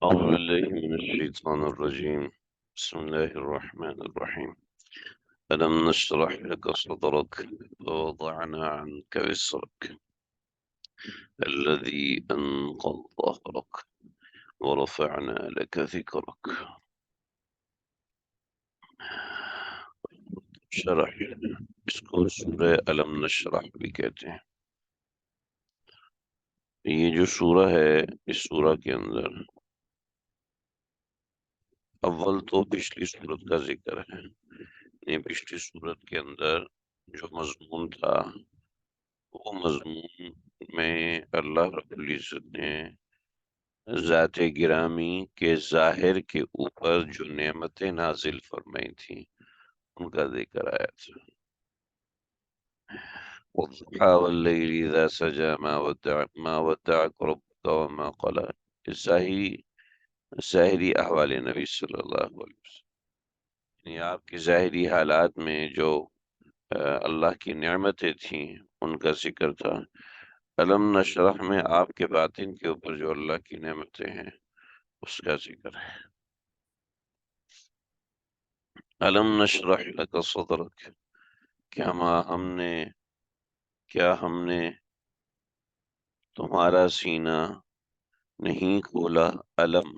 أعوذ بالله من الشيطان الرجيم. بسم الله الرحمن الرحيم. ألم نشرح لك صدرك ووضعنا عنك وزرك الذي أنقض ظهرك ورفعنا لك ذكرك. شرح، اس کو سورہ علم نشرح بھی کہتے ہیں. یہ جو سورہ ہے، اس سورہ کے اندر اول تو پچھلی سورت کا ذکر ہے. یہ پچھلی سورت کے اندر جو مضمون تھا، وہ مضمون میں اللہ رب العزت نے ذات گرامی کے ظاہر کے اوپر جو نعمتیں نازل فرمائی تھیں ان کا ذکر آیا تھا. والضحى والليل إذا سجى ما ودعك ربك وما قلى. ظاہری احوال نبی صلی اللہ علیہ وسلم، یعنی آپ کے ظاہری حالات میں جو اللہ کی نعمتیں تھیں ان کا ذکر تھا. علم نشرح میں آپ کے باطن کے اوپر جو اللہ کی نعمتیں ہیں اس کا ذکر ہے. علم نشرح لک صدرک، کیا ہم نے تمہارا سینہ نہیں کھولا. علم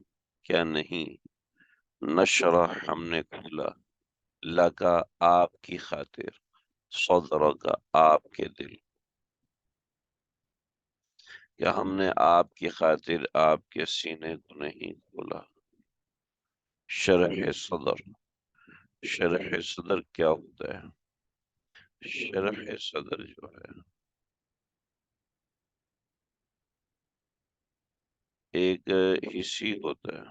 کیا نہیں، نشرح ہم نے کھولا، لکا آپ کی خاطر، صدرک آپ کے دل. کیا ہم نے آپ کی خاطر آپ کے سینے کو نہیں کھولا. شرح صدر، شرح صدر کیا ہوتا ہے؟ شرح صدر جو ہے ایک حصی ہوتا ہے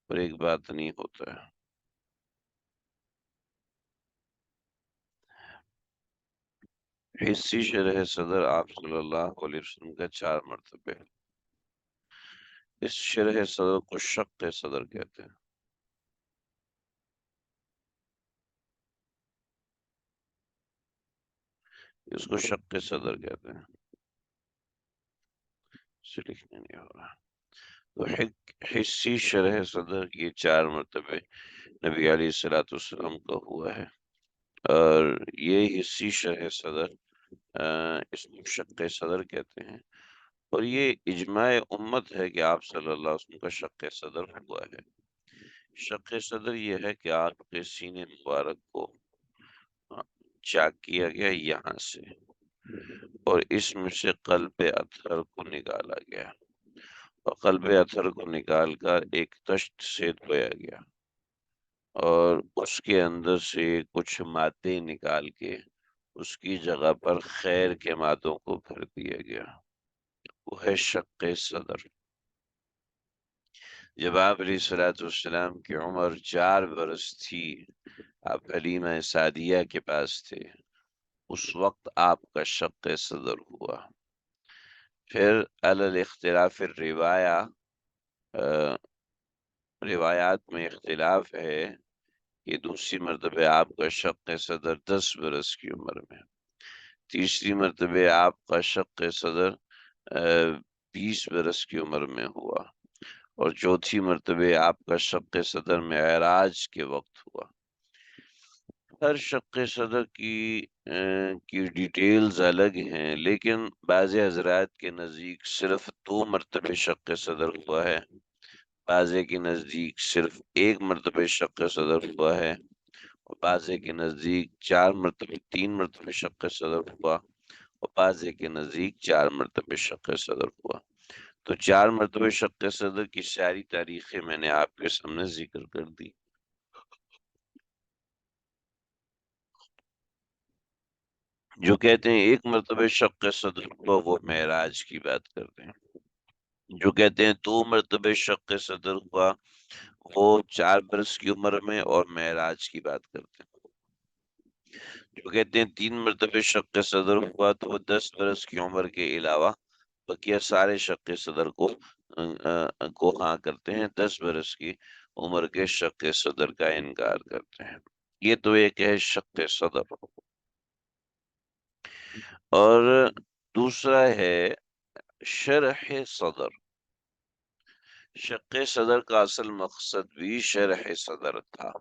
اور ایک باطنی ہوتا ہے. حصی شرح صدر آپ صلی اللہ علیہ وسلم کا 4 مرتبے. اس شرح صدر کو شق صدر کہتے ہیں. اس کو شق صدر کہتے ہیں. اسے لکھنے نہیں ہو رہا. تو حصی شرح صدر یہ 4 مرتبے نبی علیہ الصلوۃ والسلام کا ہوا ہے. اور یہ حصی شرح صدر اس کو شق صدر کہتے ہیں. اور یہ اجماع امت ہے کہ آپ صلی اللہ علیہ وسلم کا شق صدر ہوا ہے. شق صدر یہ ہے کہ آپ کے سینے مبارک کو چاک کیا گیا یہاں سے، اور اس میں سے قلب اطہر کو نکالا گیا، اور قلب اطہر کو نکال کر ایک تشت سے دھویا گیا، اور اس کے اندر سے کچھ مادے نکال کے اس کی جگہ پر خیر کے مادوں کو بھر دیا گیا. وہ ہے شق صدر. جب آپ علیہ الصلوۃ والسلام کی عمر 4 برس تھی، آپ حلیمہ سعدیہ کے پاس تھے، اس وقت آپ کا شق صدر ہوا. پھر علی الاختلاف الروایہ، روایات میں اختلاف ہے کہ دوسری مرتبہ آپ کا شق صدر 10 برس کی عمر میں، تیسری مرتبہ آپ کا شق صدر 20 برس کی عمر میں ہوا، اور چوتھی مرتبہ آپ کا شق صدر معراج کے وقت ہوا. ہر شق صدر کی ڈیٹیلز الگ ہیں، لیکن بعض حضرات کے نزدیک صرف 2 مرتبہ شق صدر ہوا ہے، بعضے کے نزدیک صرف 1 مرتبہ شق صدر ہوا ہے، اور بعضے کے نزدیک 3 مرتبہ شق صدر ہوا، اور بعضے کے نزدیک 4 مرتبہ شق صدر ہوا. تو 4 مرتبہ شق صدر کی ساری تاریخیں میں نے آپ کے سامنے ذکر کر دی. جو کہتے ہیں 1 مرتبہ شق صدر ہوا وہ معراج کی بات کرتے ہیں. جو کہتے ہیں 2 مرتبہ شق صدر ہوا وہ 4 برس کی عمر میں اور معراج کی بات کرتے ہیں. جو کہتے ہیں 3 مرتبہ شق صدر ہوا تو وہ 10 برس کی عمر کے علاوہ بقیہ سارے شق صدر کو ہاں کرتے ہیں، 10 برس کی عمر کے شق صدر کا انکار کرتے ہیں. یہ تو ایک ہے شق صدر. اور دوسرا ہے شرح صدر. شق صدر کا اصل مقصد بھی شرح صدر تھا،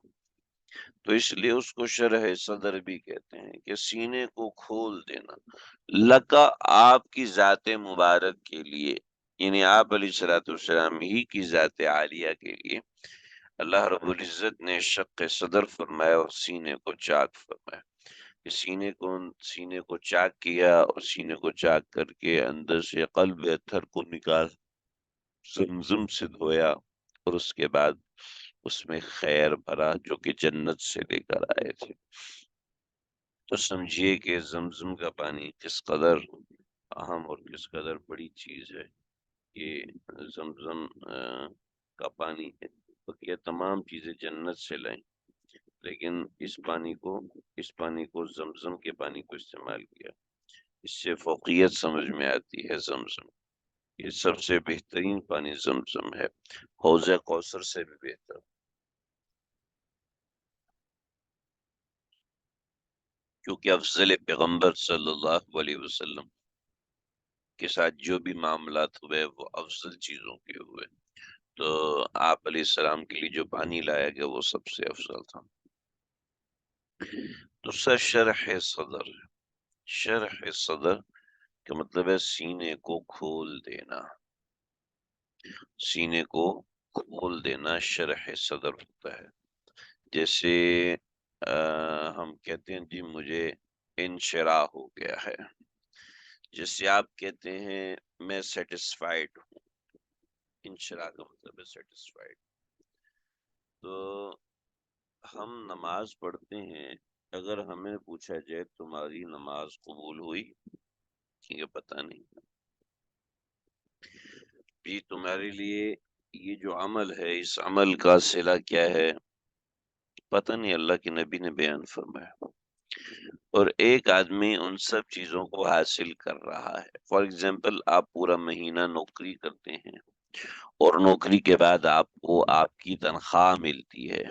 تو اس لیے اس کو شرح صدر بھی کہتے ہیں کہ سینے کو کھول دینا لکا، آپ کی ذات مبارک کے لیے، یعنی آپ علیہ الصلوۃ والسلام ہی کی ذات عالیہ کے لیے اللہ رب العزت نے شق صدر فرمایا اور سینے کو چاک فرمایا، کہ سینے کو چاک کیا، اور سینے کو چاک کر کے اندر سے قلب اطہر کو نکال زمزم سے دھویا، اور اس کے بعد اس میں خیر بھرا جو کہ جنت سے لے کر آئے تھے۔ تو سمجھیے کہ زمزم کا پانی کس قدر اہم اور کس قدر بڑی چیز ہے۔ یہ زمزم کا پانی، بقیہ تمام چیزیں جنت سے لائیں، لیکن اس پانی کو زمزم کے پانی کو استعمال کیا، اس سے فوقیت سمجھ میں آتی ہے۔ زمزم یہ سب سے بہترین پانی زمزم ہے، حوض کوثر سے بھی بہتر۔ کیونکہ افضل پیغمبر صلی اللہ علیہ وسلم کے ساتھ جو بھی معاملات ہوئے وہ افضل چیزوں کے ہوئے، تو آپ علیہ السلام کے لیے جو پانی لایا گیا وہ سب سے افضل تھا۔ تو سر شرح صدر، شرح صدر کا مطلب ہے سینے کو کھول دینا، سینے کو کھول دینا شرح صدر ہوتا ہے۔ جیسے ہم کہتے ہیں جی مجھے انشراح ہو گیا ہے، جیسے آپ کہتے ہیں میں سیٹسفائیڈ ہوں، انشراح کا مطلب ہے سیٹسفائیڈ۔ تو ہم نماز پڑھتے ہیں، اگر ہمیں پوچھا جائے تمہاری نماز قبول ہوئی، یہ پتہ نہیں، بھی تمہارے لیے یہ جو عمل ہے اس عمل کا صلہ کیا ہے، پتہ نہیں، اللہ کے نبی نے بیان فرمایا۔ اور ایک آدمی ان سب چیزوں کو حاصل کر رہا ہے، فار ایگزامپل آپ پورا مہینہ نوکری کرتے ہیں اور نوکری کے بعد آپ کو آپ کی تنخواہ ملتی ہے،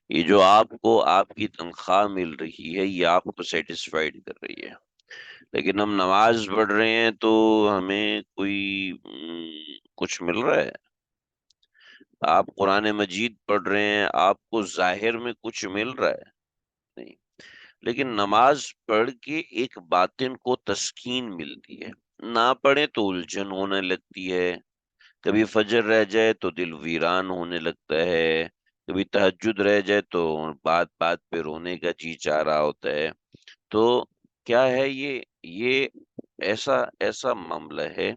یہ جو آپ کو آپ کی تنخواہ مل رہی ہے یہ آپ کو سیٹسفائیڈ کر رہی ہے، لیکن ہم نماز پڑھ رہے ہیں تو ہمیں کوئی کچھ مل رہا ہے؟ آپ قرآن مجید پڑھ رہے ہیں، آپ کو ظاہر میں کچھ مل رہا ہے؟ نہیں، لیکن نماز پڑھ کے ایک باطن کو تسکین ملتی ہے، نہ پڑھے تو الجھن ہونے لگتی ہے، کبھی فجر رہ جائے تو دل ویران ہونے لگتا ہے، کبھی تہجد رہ جائے تو بات بات پہ رونے کا جی چاہ رہا ہوتا ہے۔ تو کیا ہے یہ ایسا ایسا معاملہ ہے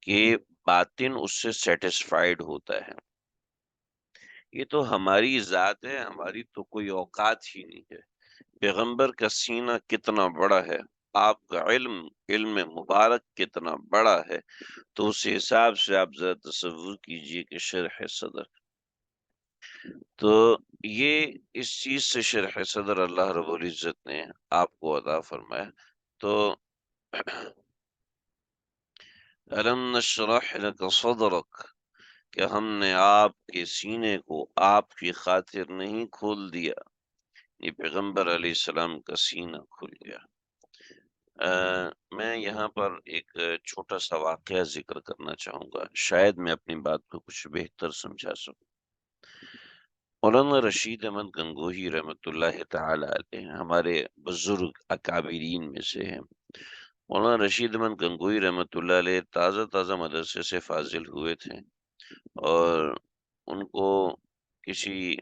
کہ باطن اس سے سیٹسفائیڈ ہوتا ہے۔ یہ تو ہماری ذات ہے، ہماری تو کوئی اوقات ہی نہیں ہے۔ پیغمبر کا سینہ کتنا بڑا ہے، آپ کا علم مبارک کتنا بڑا ہے، تو اس حساب سے آپ ذرا تصور کیجئے کہ شرح صدر، تو یہ اس چیز سے شرح صدر اللہ رب العزت نے آپ کو عطا فرمایا۔ تو أَلَمْ نَشْرَحْ لَكَ صَدْرَكَ، کہ ہم نے آپ کے سینے کو آپ کی خاطر نہیں کھول دیا، یہ پیغمبر علیہ السلام کا سینہ کھل گیا۔ میں یہاں پر ایک چھوٹا سا واقعہ ذکر کرنا چاہوں گا، شاید میں اپنی بات کو کچھ بہتر سمجھا سکوں۔ مولانا رشید احمد گنگوہی رحمۃ اللہ تعالی علیہ ہمارے بزرگ اکابرین میں سے ہیں۔ مولانا رشید احمد گنگوہی رحمۃ اللہ علیہ تازہ تازہ مدرسے سے فاضل ہوئے تھے، اور ان کو کسی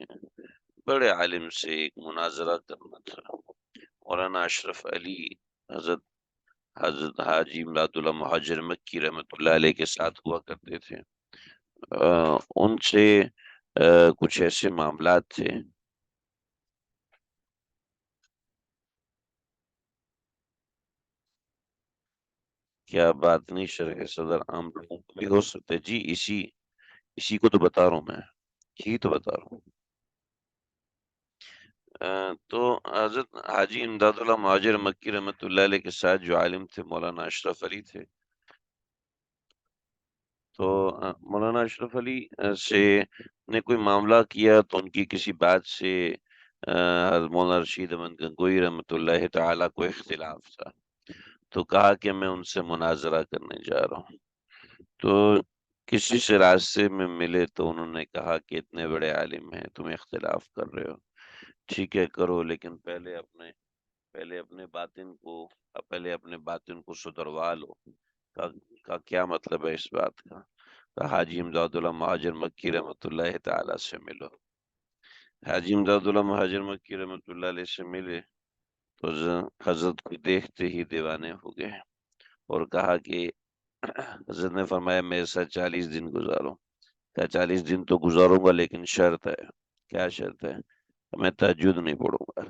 بڑے عالم سے ایک مناظرہ کرنا تھا۔ مولانا اشرف علی حضرت حاجی امداد اللہ مہاجر مکی رحمۃ اللہ علیہ کے ساتھ ہوا کرتے تھے۔ ان سے کچھ ایسے معاملات تھے، کیا بات نہیں، شرح صدر عام لوگوں کو بھی ہو سکتا ہے جی، اسی کو تو بتا رہا ہوں میں، یہی تو بتا رہا ہوں۔ تو حضرت حاجی امداد اللہ مہاجر مکی رحمۃ اللہ علیہ کے ساتھ جو عالم تھے مولانا اشرف علی تھے، تو مولانا اشرف علی سے نے کوئی معاملہ کیا تو ان کی کسی بات سے حضرت مولانا رشید احمد گنگوہی رحمۃ اللہ تعالی کو اختلاف تھا، تو کہا کہ میں ان سے مناظرہ کرنے جا رہا ہوں۔ تو کسی سے راستے میں ملے تو انہوں نے کہا کہ اتنے بڑے عالم ہیں، تم اختلاف کر رہے ہو، ٹھیک ہے کرو، لیکن پہلے اپنے باطن کو سدھروا لو۔ کا کیا مطلب ہے اس بات کا؟ حاجی امداد اللہ مہاجر مکی رحمۃ اللہ تعالی سے ملو۔ حاجی امداد اللہ مہاجر مکی رحمۃ اللہ علیہ سے ملے تو حضرت کو دیکھتے ہی دیوانے ہو گئے اور کہا کہ حضرت نے فرمایا میرے ساتھ 40 دن گزارو۔ کہا 40 دن تو گزاروں گا لیکن شرط ہے۔ کیا شرط ہے؟ میں تہجد نہیں پڑھوں گا۔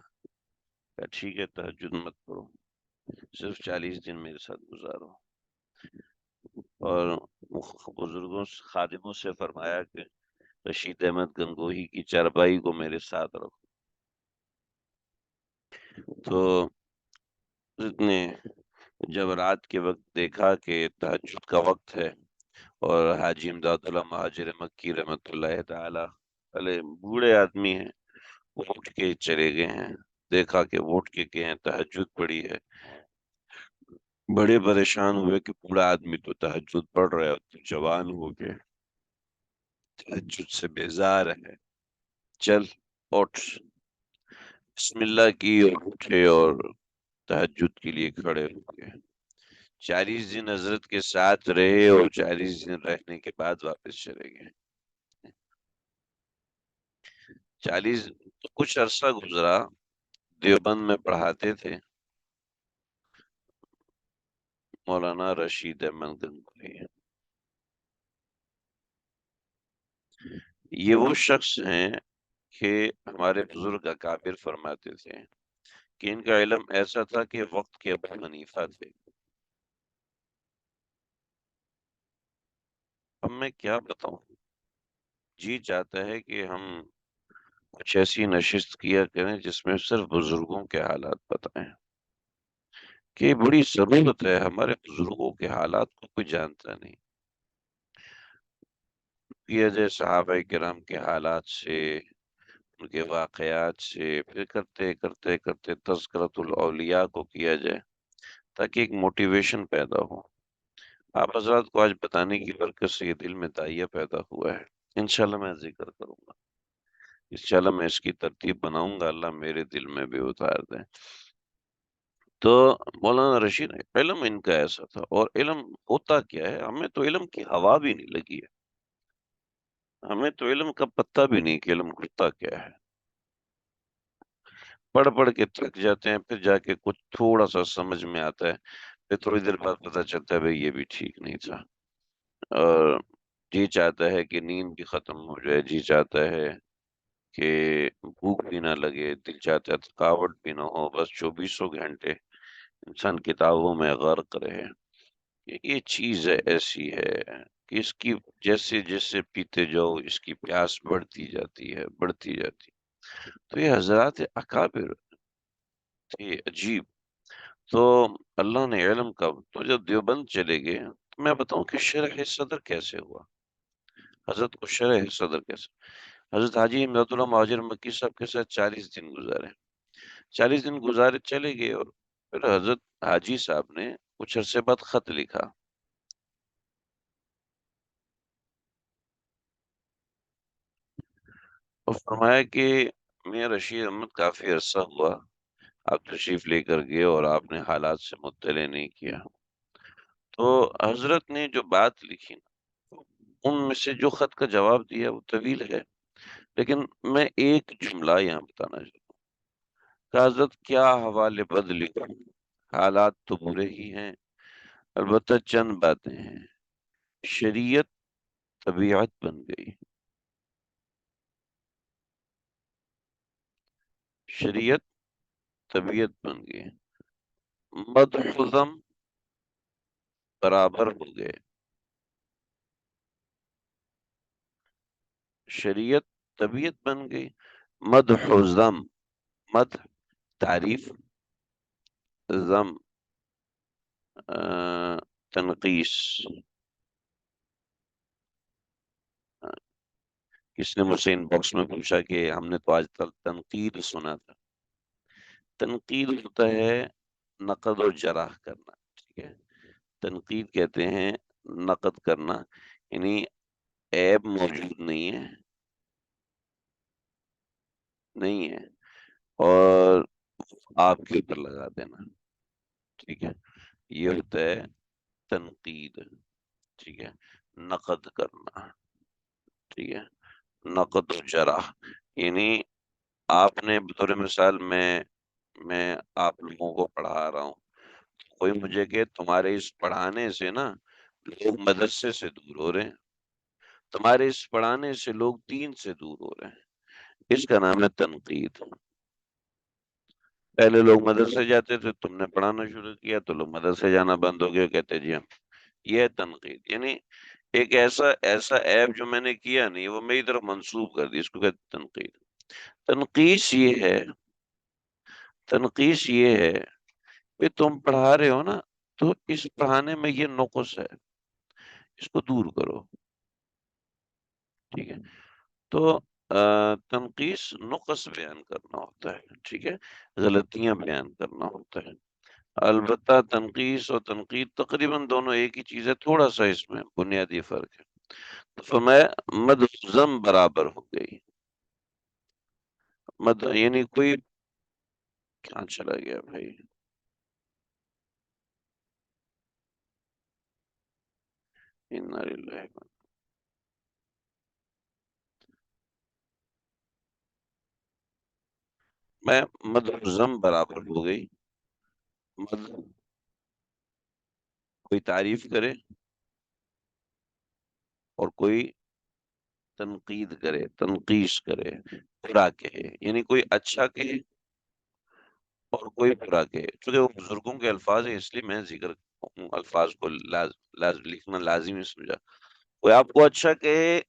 کہا ٹھیک ہے تہجد مت پڑھو، صرف 40 دن میرے ساتھ گزارو۔ اور بزرگوں خادموں سے فرمایا کہ رشید احمد گنگوہی کی چارپائی کو میرے ساتھ رکھو۔ تو حضرت نے جب رات کے وقت دیکھا کہ تہجد کا وقت ہے اور حاجی امداد اللہ مہاجر مکی رحمۃ اللہ تعالی علیہ بوڑھے آدمی ہیں، وہ اٹھ کے چلے گئے ہیں، دیکھا کہ وہ اٹھ کے گئے ہیں، تہجد پڑی ہے، بڑے پریشان ہوئے کہ بوڑھا آدمی تو تہجد پڑھ رہا ہے، تو جوان ہو کے تہجد سے بیزار ہے، چل اٹھ، بسم اللہ کی اور اٹھے اور تہجد کے لیے کھڑے ہو گئے۔ 40 دن حضرت کے ساتھ رہے اور 40 دن رہنے کے بعد واپس چلے گئے۔ 40 کچھ عرصہ گزرا، دیوبند میں پڑھاتے تھے مولانا رشید احمد گنگوہی۔ یہ وہ شخص ہیں کہ ہمارے بزرگ اکابر فرماتے تھے کہ ان کا علم ایسا تھا کہ وقت کے ابو حنیفہ تھے۔ اب میں کیا بتاؤں، جی چاہتا ہے کہ ہم کچھ ایسی نشست کیا کریں جس میں صرف بزرگوں کے حالات بتائیں، کہ بڑی ضرورت ہے، ہمارے بزرگوں کے حالات کو کوئی جانتا نہیں۔ کیا جائے صحابہ کرام کے حالات سے، ان کے واقعات سے، پھر کرتے کرتے کرتے تذکرۃ الاولیاء کو کیا جائے تاکہ ایک موٹیویشن پیدا ہو۔ آپ حضرات کو آج بتانے کی برکت سے یہ دل میں داعیہ پیدا ہوا ہے، انشاءاللہ میں ذکر کروں گا، انشاءاللہ میں اس کی ترتیب بناؤں گا، اللہ میرے دل میں بھی اتار دے۔ تو مولانا رشید علم ان کا ایسا تھا، اور علم ہوتا کیا ہے، ہمیں تو علم کی ہوا بھی نہیں لگی ہے، ہمیں تو علم کا پتہ بھی نہیں کہ علم ہوتا کیا ہے، پڑھ پڑھ کے تھک جاتے ہیں، پھر جا کے کچھ تھوڑا سا سمجھ میں آتا ہے، پھر تھوڑی دیر بعد پتہ چلتا ہے بھئی یہ بھی ٹھیک نہیں تھا، اور جی چاہتا ہے کہ نیند بھی ختم ہو جائے، جی چاہتا ہے کہ بھوک بھی نہ لگے، دل چاہتا ہے تھکاوٹ بھی نہ ہو، بس 24 گھنٹے انسان کتابوں میں غرق رہے۔ یہ چیز ایسی ہے کہ اس کی جیسے جیسے پیتے جاؤ اس کی پیاس بڑھتی جاتی ہے، بڑھتی جاتی ہے۔ تو یہ حضرات اکابر تھے عجیب۔ تو اللہ نے علم کا، تو جب دیوبند چلے گئے تو میں بتاؤں کہ شرح صدر کیسے ہوا، حضرت کو شرح صدر کیسے، حضرت حاجی امداد اللہ مہاجر مکی صاحب کے ساتھ 40 دن گزارے، 40 دن گزارے چلے گئے، اور پھر حضرت حاجی صاحب نے کچھ عرصے بعد خط لکھا اور فرمایا کہ میاں رشید احمد کافی عرصہ ہوا آپ تشریف لے کر گئے اور آپ نے حالات سے مطلع نہیں کیا۔ تو حضرت نے جو بات لکھی نا، ان میں سے جو خط کا جواب دیا وہ طویل ہے، لیکن میں ایک جملہ یہاں بتانا چاہتا ہوں کہ حضرت کیا حوالے بد لکھوں، حالات تو برے ہی ہیں، البتہ چند باتیں ہیں، شریعت طبیعت بن گئی، شریعت طبیعت بن گئی، مدح و ذم برابر ہو گئے، شریعت طبیعت بن گئی، مدح و ذم، مدح تعریف، ذم تنقیس۔ کس نے مجھ سے ان باکس میں پوچھا کہ ہم نے تو آج تک تنقید سنا تھا، تنقید ہوتا ہے نقد اور جرح کرنا، ٹھیک ہے، تنقید کہتے ہیں نقد کرنا، یعنی عیب موجود نہیں ہے اور آپ کے اوپر لگا دینا، ٹھیک ہے، یہ ہوتا ہے تنقید، ٹھیک ہے، نقد کرنا، ٹھیک ہے، نقد و جرح، یعنی آپ نے بطور مثال میں آپ لوگوں کو پڑھا رہا ہوں، کوئی مجھے کہ تمہارے اس پڑھانے سے نا لوگ مدرسے سے دور ہو رہے ہیں، تمہارے اس پڑھانے سے لوگ دین سے دور ہو رہے ہیں، اس کا نام ہے تنقید۔ پہلے لوگ مدرسے جاتے تھے، تم نے پڑھانا شروع کیا تو لوگ مدرسے جانا بند ہو گئے، کہتے جی ہم، یہ ہے تنقید، یعنی ایک ایسا عیب جو میں نے کیا نہیں وہ میری طرف منسوب کر دی، اس کو کہتے تنقید۔ تنقید یہ ہے تنقید یہ ہے کہ تم پڑھا رہے ہو نا، تو اس پڑھانے میں یہ نقص ہے، اس کو دور کرو، ٹھیک ہے، تو تنقیص نقص بیان کرنا ہوتا ہے، ٹھیک ہے، غلطیاں بیان کرنا ہوتا ہے۔ البتہ تنقیص اور تنقید تقریباً دونوں ایک ہی چیز ہے، تھوڑا سا اس میں بنیادی فرق ہے۔ تو فرمایا مد ضم برابر ہو گئی، مد یعنی کوئی کہاں چلا گیا بھائی، انا للہ، میں مد ضم برابر ہو گئی، مد کوئی تعریف کرے اور کوئی تنقید کرے، تنقیش کرے، برا کہے، یعنی کوئی اچھا کہے اور کوئی برا کہے، چونکہ وہ بزرگوں کے الفاظ ہیں اس لیے میں ذکر الفاظ کو لکھنا لازمی سمجھا۔ کوئی آپ کو اچھا کہے،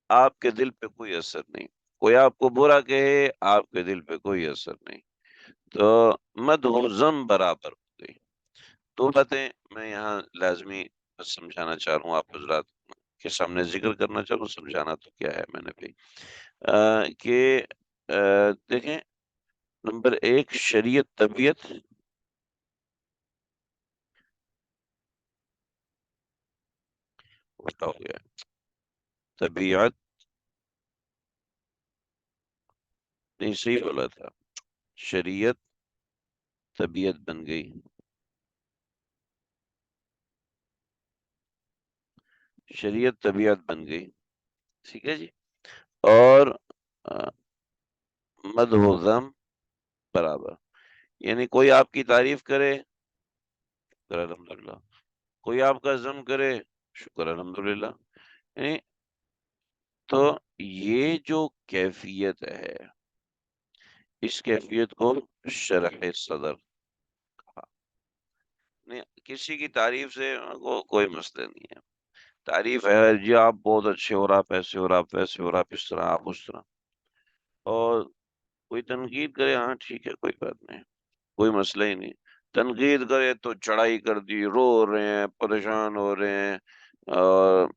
آپ کے دل پہ کوئی اثر نہیں، کوئی آپ کو برا کہے، آپ کے دل پہ کوئی اثر نہیں، تو مد و ضم برابر ہو گئی۔ دو باتیں میں یہاں لازمی سمجھانا چاہ رہا ہوں، آپ حضرات کے سامنے ذکر کرنا چاہ رہا ہوں، سمجھانا تو کیا ہے میں نے بھی کہ دیکھیں، نمبر ایک شریعت طبیعت، الٹا ہو گیا، طبیعت نہیں صحیح بولا تھا، شریعت طبیعت بن گئی، شریعت طبیعت بن گئی، ٹھیک ہے جی، اور مد و ضم برابر، یعنی کوئی آپ کی تعریف کرے، شکر الحمدللہ، کوئی آپ کا ضم کرے، شکر الحمدللہ، یعنی تو یہ جو کیفیت ہے، اس کیفیت کو شرح صدر کہا۔ نہیں، کسی کی تعریف سے کوئی مسئلہ نہیں ہے، تعریف ہے جی آپ بہت اچھے ہو، آپ ایسے ہو، آپ ویسے ہو، آپ اس طرح، آپ اس طرح، اور کوئی تنقید کرے، ہاں ٹھیک ہے کوئی بات نہیں، کوئی مسئلہ ہی نہیں، تنقید کرے تو چڑھائی کر دی، رو رہے ہیں، پریشان ہو رہے ہیں، اور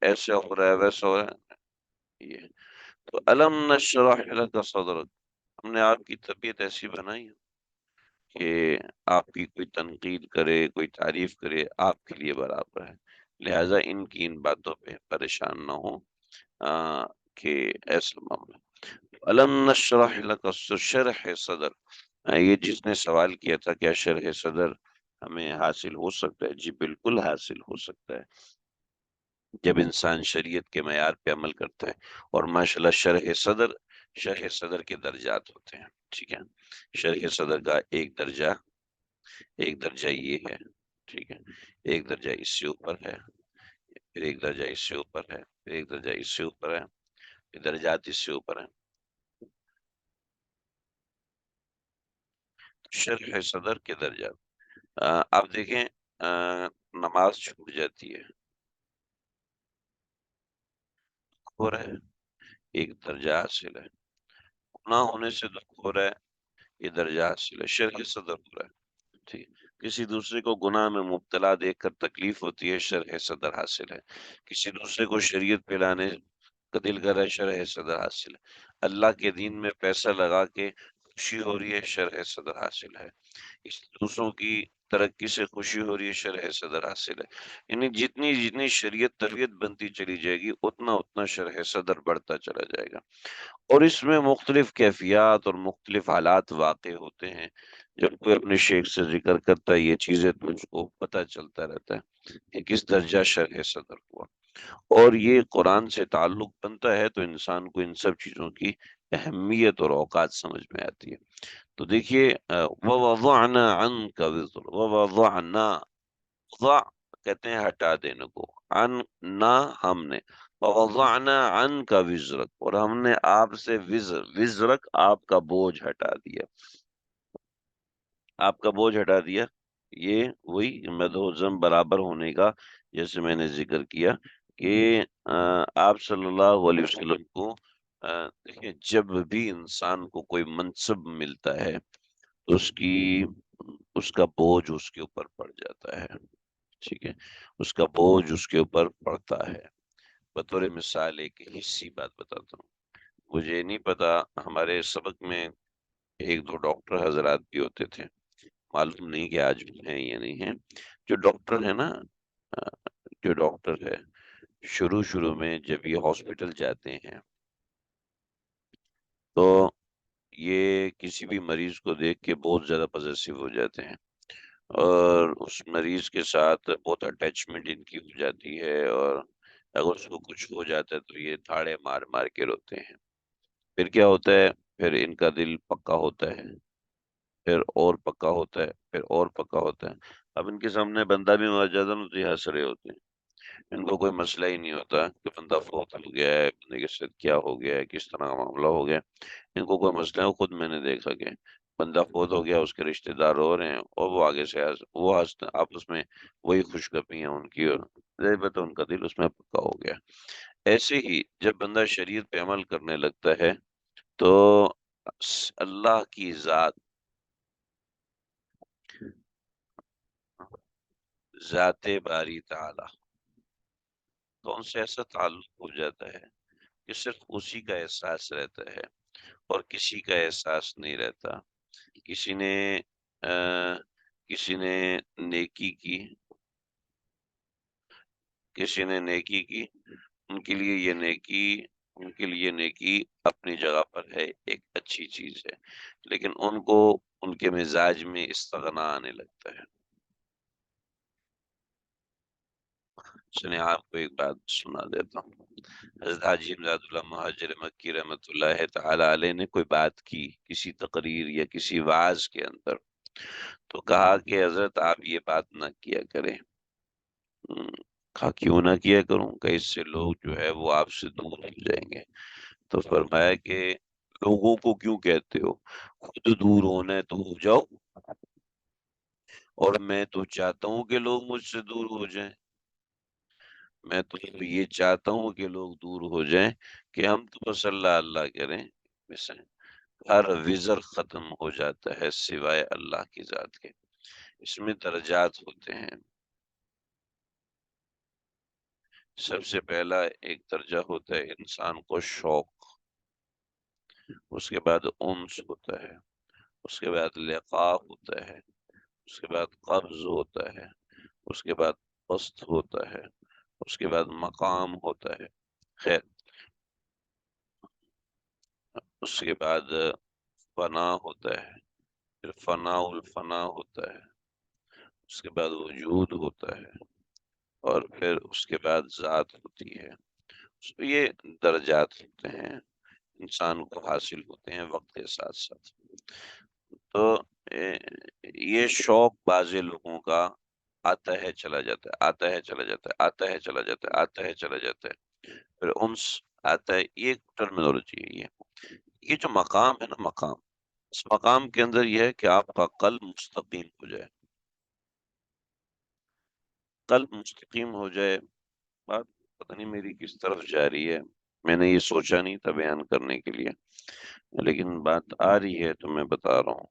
ایسا ہو رہا ہے، ویسا ہو رہا ہے، یہ تو الم نشرح لک صدرک، ہم نے آپ کی طبیعت ایسی بنائی کہ آپ کی کوئی تنقید کرے، کوئی تعریف کرے، آپ کے لیے برابر ہے، لہٰذا ان باتوں پہ پریشان نہ ہو کہ ایسا معاملہ۔ الم نشرح لک شرح صدر، یہ جس نے سوال کیا تھا کیا شرح صدر ہمیں حاصل ہو سکتا ہے، جی بالکل حاصل ہو سکتا ہے، جب انسان شریعت کے معیار پہ عمل کرتا ہے، اور ماشاءاللہ شرح صدر کے درجات ہوتے ہیں، ٹھیک ہے، شرح صدر کا ایک درجہ یہ ہے، ٹھیک ہے، ایک درجہ اس سے اوپر ہے، پھر ایک درجہ اس سے اوپر ہے، پھر ایک درجہ اس سے اوپر ہے، پھر درجات اس سے اوپر ہیں، شرح صدر کے درجات، آپ دیکھیں نماز چھوٹ جاتی ہے، ہو رہا ہے، ایک درجہ حاصل ہے، گناہ ہونے سے دکھ ہو رہا ہے، یہ درجہ حاصل ہے، شرح صدر ہو رہا ہے، ٹھیک، کسی دوسرے کو گناہ میں مبتلا دیکھ کر تکلیف ہوتی ہے، شرح صدر حاصل ہے، کسی دوسرے کو شریعت پہ لانے کا دل کر رہا ہے، شرح صدر حاصل ہے، اللہ کے دین میں پیسہ لگا کے خوشی ہو رہی ہے، شرح صدر حاصل ہے، اس دوسروں کی ترقی سے خوشی ہو رہی ہے، شرح صدر حاصل ہے۔ یعنی جتنی جتنی شریعت تربیت بنتی چلی جائے گی، اتنا اتنا شرح صدر بڑھتا چلا جائے گا۔ اور اس میں مختلف کیفیات اور مختلف حالات واقع ہوتے ہیں۔ جب کوئی اپنے شیخ سے ذکر کرتا ہے یہ چیزیں، تو اس کو پتہ چلتا رہتا ہے کہ کس درجہ شرح صدر ہوا۔ اور یہ قرآن سے تعلق بنتا ہے تو انسان کو ان سب چیزوں کی اہمیت اور اوقات سمجھ میں آتی ہے۔ تو دیکھیے، وَوَضَعْنَا عَنْكَ وِزْرَ، وَوَضَعْنَا، وضع کہتے ہیں ہٹا دینے کو، عن نہ ہم نے، وَوَضَعْنَا عَنْكَ وِزْرَكَ، اور ہم نے آپ سے وزرک آپ کا بوجھ ہٹا دیا، آپ کا بوجھ ہٹا دیا۔ یہ وہی مد و ضم برابر ہونے کا، جیسے میں نے ذکر کیا کہ آپ صلی اللہ علیہ وسلم کو دیکھیں، جب بھی انسان کو کوئی منصب ملتا ہے تو اس کا بوجھ اس کے اوپر پڑ جاتا ہے، ٹھیک ہے، اس کا بوجھ اس کے اوپر پڑتا ہے۔ بطور مثال ایک حصی بات بتاتا ہوں، مجھے نہیں پتا، ہمارے سبق میں ایک دو ڈاکٹر حضرات بھی ہوتے تھے، معلوم نہیں کہ آج بھی ہیں یا نہیں ہیں۔ جو ڈاکٹر ہے نا، آ، جو ڈاکٹر ہے، شروع میں جب یہ ہاسپٹل جاتے ہیں تو یہ کسی بھی مریض کو دیکھ کے بہت زیادہ پوزیسو ہو جاتے ہیں، اور اس مریض کے ساتھ بہت اٹیچمنٹ ان کی ہو جاتی ہے، اور اگر اس کو کچھ ہو جاتا ہے تو یہ تھاڑے مار مار کے روتے ہیں۔ پھر کیا ہوتا ہے، پھر ان کا دل پکا ہوتا ہے، پھر اور پکا ہوتا ہے، پھر اور پکا ہوتا ہے۔ اب ان کے سامنے بندہ بھی مر جاتا ہے نا تو یہ ہنس رہے ہوتے ہیں، ان کو کوئی مسئلہ ہی نہیں ہوتا کہ بندہ فوت ہو گیا ہے، بندے کے ساتھ کیا ہو گیا ہے، کس طرح کا معاملہ ہو گیا، ان کو کوئی مسئلہ ہے۔ خود میں نے دیکھا کہ بندہ فوت ہو گیا، اس کے رشتہ دار رو رہے ہیں، اور وہ آگے سے وہ ہنستے آپس میں، وہی خوشگپیاں ان کی، اور ظاہر بات ہے ان کا دل اس میں پکا ہو گیا۔ ایسے ہی جب بندہ شریعت پہ عمل کرنے لگتا ہے تو اللہ کی ذات، ذات باری تعالی تو ان سے ایسا تعلق ہو جاتا ہے کہ صرف اسی کا احساس رہتا ہے، اور کسی کا احساس نہیں رہتا۔ کسی نے آ، کسی نے نیکی کی، کسی نے نیکی کی، ان کے لیے یہ نیکی، ان کے لیے نیکی اپنی جگہ پر ہے، ایک اچھی چیز ہے، لیکن ان کو ان کے مزاج میں استغنا آنے لگتا ہے۔ سنیں، آپ کو ایک بات سنا دیتا ہوں۔ حضرت حاجی امداد اللہ مہاجر مکی رحمۃ اللہ تعالی علیہ نے کوئی بات کی کسی تقریر یا کسی وعظ کے اندر، تو کہا کہ حضرت آپ یہ بات نہ کیا کریں۔ کہا کیوں نہ کیا کروں، کہ اس سے لوگ جو ہے وہ آپ سے دور ہو جائیں گے۔ تو فرمایا کہ لوگوں کو کیوں کہتے ہو، خود دور ہونا ہے تو ہو جاؤ، اور میں تو چاہتا ہوں کہ لوگ مجھ سے دور ہو جائیں، میں تو یہ چاہتا ہوں کہ لوگ دور ہو جائیں، کہ ہم تو بس اللہ اللہ کریں، بس ہر وزر ختم ہو جاتا ہے سوائے اللہ کی ذات کے۔ اس میں درجات ہوتے ہیں۔ سب سے پہلا ایک درجہ ہوتا ہے انسان کو شوق، اس کے بعد انس ہوتا ہے، اس کے بعد لقاء ہوتا ہے، اس کے بعد قبض ہوتا ہے، اس کے بعد پست ہوتا ہے، اس کے بعد مقام ہوتا ہے، خیر، اس کے بعد فنا ہوتا ہے، پھر فنا الفنا ہوتا ہے، اس کے بعد وجود ہوتا ہے، اور پھر اس کے بعد ذات ہوتی ہے۔ یہ درجات ہوتے ہیں، انسان کو حاصل ہوتے ہیں وقت کے ساتھ ساتھ۔ تو اے، یہ شوق بعض لوگوں کا آتا ہے چلا جاتا ہے، آتا ہے چلا جاتا ہے، آتا ہے چلا جاتا ہے، آتا ہے چلا جاتا ہے، پھر انس آتا ہے۔ یہ ٹرمینالوجی ہے۔ یہ جو مقام ہے نا، مقام، اس مقام کے اندر یہ ہے کہ آپ کا قلب مستقیم ہو جائے، قلب مستقیم ہو جائے۔ بات پتہ نہیں میری کس طرف جا رہی ہے، میں نے یہ سوچا نہیں تھا بیان کرنے کے لیے، لیکن بات آ رہی ہے تو میں بتا رہا ہوں،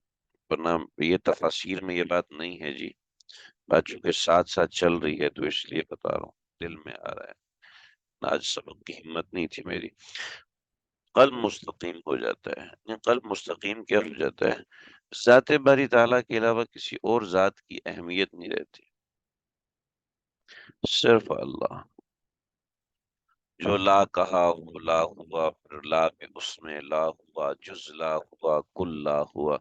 ورنہ یہ تفاسیر میں یہ بات نہیں ہے جی، بات چونکہ ساتھ ساتھ چل رہی ہے تو اس لیے بتا رہا ہوں، دل میں آ رہا ہے، آج سبق کی ہمت نہیں تھی میری۔ قلب مستقیم ہو جاتا ہے، قلب مستقیم کیا ہو جاتا ہے، ذات باری تعالیٰ کے علاوہ کسی اور ذات کی اہمیت نہیں رہتی، صرف اللہ۔ جو لا کہا وہ لا ہوا، پھر لا کے اس میں لا ہوا، جز لا ہوا، کل لا ہوا،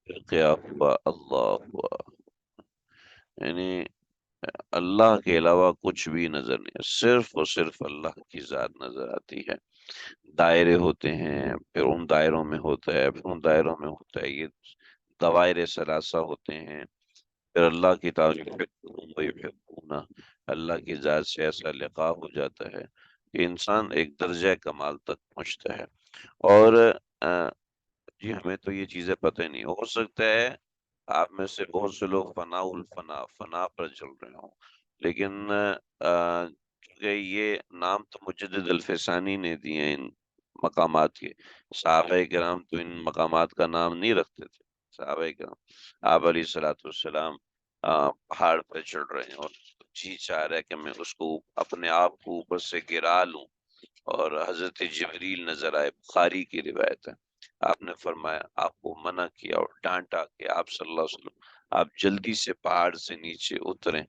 پھر کیا ہوا، اللہ ہوا۔ یعنی اللہ کے علاوہ کچھ بھی نظر نہیں، صرف اور صرف اللہ کی ذات نظر آتی ہے۔ دائرے ہوتے ہیں، پھر ان دائروں میں ہوتا ہے، پھر ان دائروں میں ہوتا ہے، یہ دوائر ثلاثہ ہوتے ہیں۔ پھر اللہ کی تعریف ویحبون، اللہ کی ذات سے ایسا لقاء ہو جاتا ہے کہ انسان ایک درجہ کمال تک پہنچتا ہے۔ اور جی ہمیں تو یہ چیزیں پتہ ہی نہیں، ہو سکتا ہے آپ میں سے بہت سے لوگ فنا الفنا، فنا پر چل رہے ہوں، لیکن چونکہ یہ نام تو مجدد الفسانی نے دیے ہیں ان مقامات کے، صحابہ کرام تو ان مقامات کا نام نہیں رکھتے تھے۔ صحابہ کرام، آپ علیہ الصلوۃ والسلام پہاڑ پہ چڑھ رہے ہیں اور جی چاہ رہا ہے کہ میں اس کو اپنے آپ کو اوپر سے گرا لوں، اور حضرت جبریل نظر آئے، بخاری کی روایت ہے۔ آپ نے فرمایا، آپ کو منع کیا اور ڈانٹا کہ آپ صلی اللہ علیہ وسلم آپ جلدی سے پہاڑ سے نیچے اتریں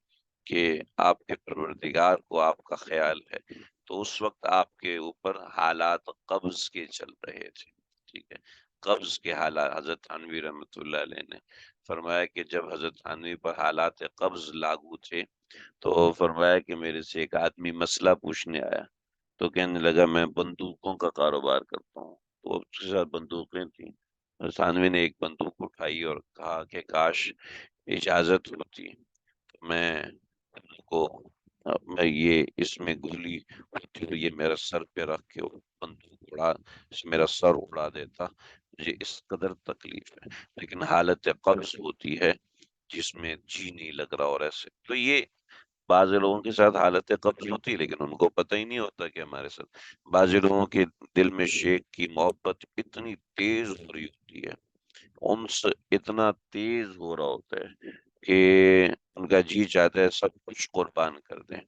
کہ آپ کے پروردگار کو آپ کا خیال ہے۔ تو اس وقت آپ کے اوپر حالات قبض کے چل رہے تھے، ٹھیک ہے، قبض کے حالات۔ حضرت تھانوی رحمۃ اللہ علیہ نے فرمایا کہ جب حضرت تھانوی پر حالات قبض لاگو تھے تو فرمایا کہ میرے سے ایک آدمی مسئلہ پوچھنے آیا، تو کہنے لگا میں بندوقوں کا کاروبار کرتا ہوں، تو اس کے ساتھ بندوقیں تھیں۔ ثانوی نے ایک بندوق اٹھائی اور کہا کہ کاش اجازت ہوتی تو میں یہ اس میں گولی ہوتی تو یہ میرا سر پہ رکھ کے وہ بندوق میرا سر اڑا دیتا، مجھے اس قدر تکلیف ہے، لیکن حالت قبض ہوتی ہے جس میں جی نہیں لگ رہا، اور ایسے تو یہ بعض لوگوں کے ساتھ حالت قبض ہوتی ہے لیکن ان کو پتہ ہی نہیں ہوتا کہ ہمارے ساتھ۔ بعض لوگوں کے دل میں شیخ کی محبت اتنی تیز ہو رہی ہوتی ہے، انس اتنا تیز ہو رہا ہوتا ہے کہ ان کا جی چاہتا ہے سب کچھ قربان کر دیں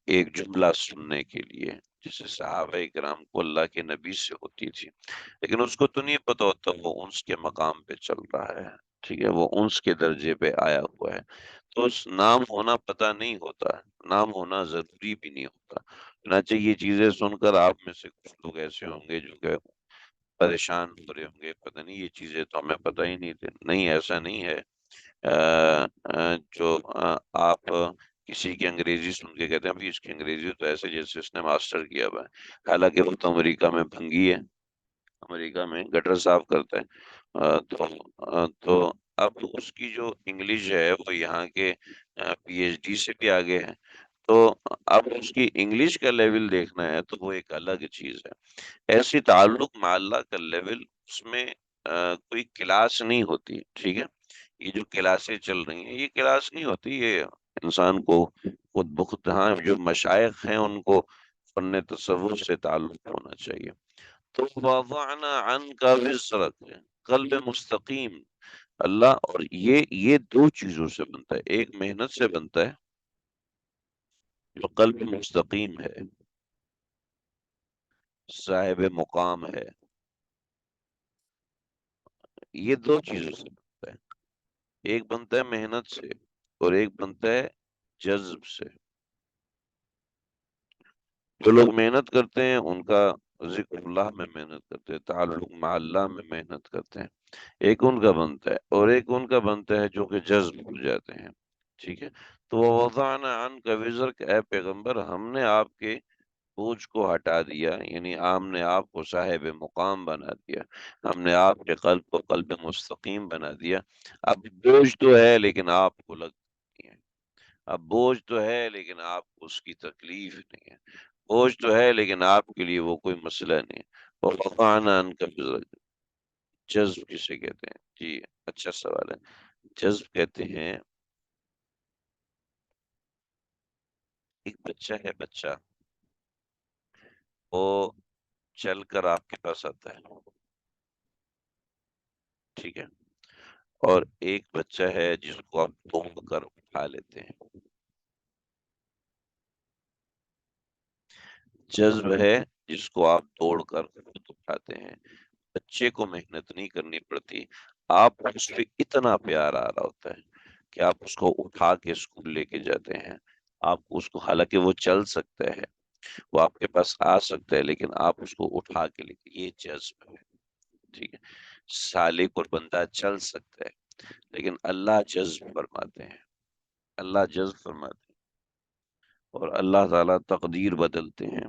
ایک جملہ سننے کے لیے، جسے صحابہ کرام کو اللہ کے نبی سے ہوتی تھی، لیکن اس کو تو نہیں پتا ہوتا وہ انس کے مقام پہ چل رہا ہے، ٹھیک ہے، وہ انس کے درجے پہ آیا ہوا ہے۔ تو اس نام ہونا پتہ نہیں ہوتا، نام ہونا ضروری بھی نہیں ہوتا۔ چنانچہ یہ چیزیں سن کر آپ میں سے کچھ لوگ ایسے ہوں گے جو کہ پریشان ہو رہے ہوں گے، پتہ نہیں یہ چیزیں تو ہمیں پتہ ہی نہیں تھی۔ نہیں، ایسا نہیں ہے۔ جو آپ کسی کی انگریزی سن کے کہتے ہیں ابھی اس کی انگریزی تو ایسے جیسے اس نے ماسٹر کیا ہوا ہے، حالانکہ وہ تو امریکہ میں بھنگی ہے، امریکہ میں گٹر صاف کرتا ہے۔ تو اب اس کی جو انگلش ہے وہ یہاں کے پی ایچ ڈی سے بھی آگے ہے، تو اب اس کی انگلش کا لیول دیکھنا ہے تو وہ ایک الگ چیز ہے۔ ایسی تعلق مع اللہ کا لیول، اس میں کوئی کلاس نہیں ہوتی، ٹھیک ہے، یہ جو کلاسیں چل رہی ہیں یہ کلاس نہیں ہوتی، یہ انسان کو خود بخود، ہاں جو مشائخ ہیں ان کو فن تصوف سے تعلق ہونا چاہیے۔ تو وضعنا عنک وزرک، قلب مستقیم، اللہ، اور یہ دو چیزوں سے بنتا ہے، ایک محنت سے بنتا ہے جو قلب مستقیم ہے، صاحب مقام ہے، یہ دو چیزوں سے بنتا ہے، ایک بنتا ہے محنت سے اور ایک بنتا ہے جذب سے۔ جو لوگ محنت کرتے ہیں ان کا ذکر اللہ میں محنت کرتے ہیں، تعلق مع اللہ میں محنت کرتے ہیں، ایک ان کا بنتا ہے، اور ایک ان کا بنتا ہے جو کہ جذب ہو جاتے ہیں، ٹھیک ہے۔ تو وضعنا عنک وزرک، اے پیغمبر ہم نے آپ کے بوجھ کو ہٹا دیا، یعنی ہم نے آپ کو صاحب مقام بنا دیا، ہم نے آپ کے قلب کو قلب مستقیم بنا دیا۔ اب بوجھ تو ہے لیکن آپ کو لگتی ہے، اب بوجھ تو ہے لیکن آپ کو اس کی تکلیف نہیں ہے، بوجھ تو ہے لیکن آپ کے لیے وہ کوئی مسئلہ نہیں ہے۔ اور وقعنا عنک وزرک، جذب کسے کہتے ہیں؟ جی اچھا سوال ہے۔ جذب کہتے ہیں، ایک بچہ ہے، بچہ وہ چل کر آپ کے پاس آتا ہے، ٹھیک ہے، اور ایک بچہ ہے جس کو آپ توڑ کر اٹھا لیتے ہیں۔ جذب ہے جس کو آپ توڑ کر خود اٹھاتے ہیں، بچے کو محنت نہیں کرنی پڑتی، آپ کو اس پہ اتنا پیار آ رہا ہوتا ہے کہ آپ اس کو اٹھا کے اسکول لے کے جاتے ہیں، آپ اس کو، حالانکہ وہ چل سکتا ہے، وہ آپ کے پاس آ سکتا ہے، لیکن آپ اس کو اٹھا کے لے کے، یہ جذب ہے، ٹھیک ہے۔ سالک اور بندہ چل سکتا ہے، لیکن اللہ جذب فرماتے ہیں، اللہ جذب فرماتے ہیں، اور اللہ تعالیٰ تقدیر بدلتے ہیں۔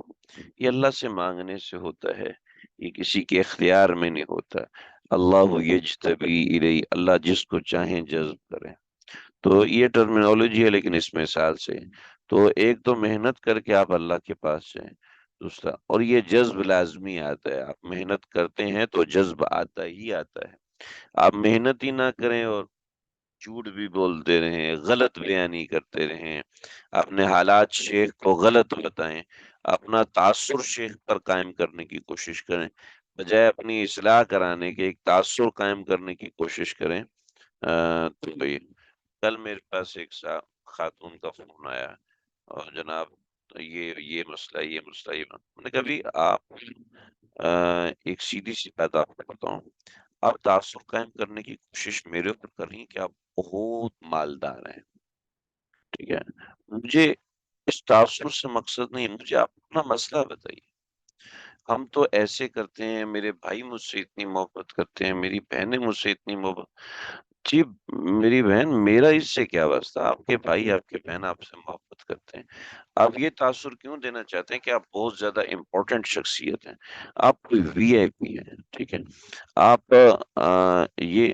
یہ اللہ سے مانگنے سے ہوتا ہے، یہ کسی کے اختیار میں نہیں ہوتا۔ اللہ یجتبی الی، اللہ جس کو چاہیں جذب کریں۔ تو یہ ٹرمینالوجی ہے، لیکن اس مثال سے تو ایک تو محنت کر کے آپ اللہ کے پاس جائیں، دوسرا، اور یہ جذب لازمی آتا ہے، آپ محنت کرتے ہیں تو جذب آتا ہی آتا ہے۔ آپ محنت ہی نہ کریں اور جھوٹ بھی بولتے رہیں، غلط بیانی کرتے رہیں، اپنے حالات شیخ کو غلط بتائیں، اپنا تاثر شیخ پر قائم کرنے کی کوشش کریں، بجائے اپنی اصلاح کرانے کے ایک تاثر قائم کرنے کی کوشش کریں۔ تو یہ کل میرے پاس ایک خاتون کا فون آیا، اور جناب یہ مسئلہ، یہ مسئلہ، میں نے کہا بھی آپ، ایک سیدھی سی بات آپ کو بتاؤں، آپ تعصب قائم کرنے کی کوشش میرے اوپر کر رہی ہیں کہ آپ بہت مالدار ہیں، ٹھیک ہے، مجھے اس تعصب سے مقصد نہیں ہے، مجھے آپ اپنا مسئلہ بتائیے۔ ہم تو ایسے کرتے ہیں، میرے بھائی مجھ سے اتنی محبت کرتے ہیں، میری بہنیں مجھ سے اتنی محبت، جی میری بہن، میرا اس سے کیا واسطہ؟ آپ کے بھائی، آپ کے بہن آپ سے محبت کرتے ہیں، آپ یہ تاثر کیوں دینا چاہتے ہیں کہ آپ بہت زیادہ امپورٹنٹ شخصیت ہیں، آپ کوئی وی آئی پی ہیں، ٹھیک ہے، آپ یہ،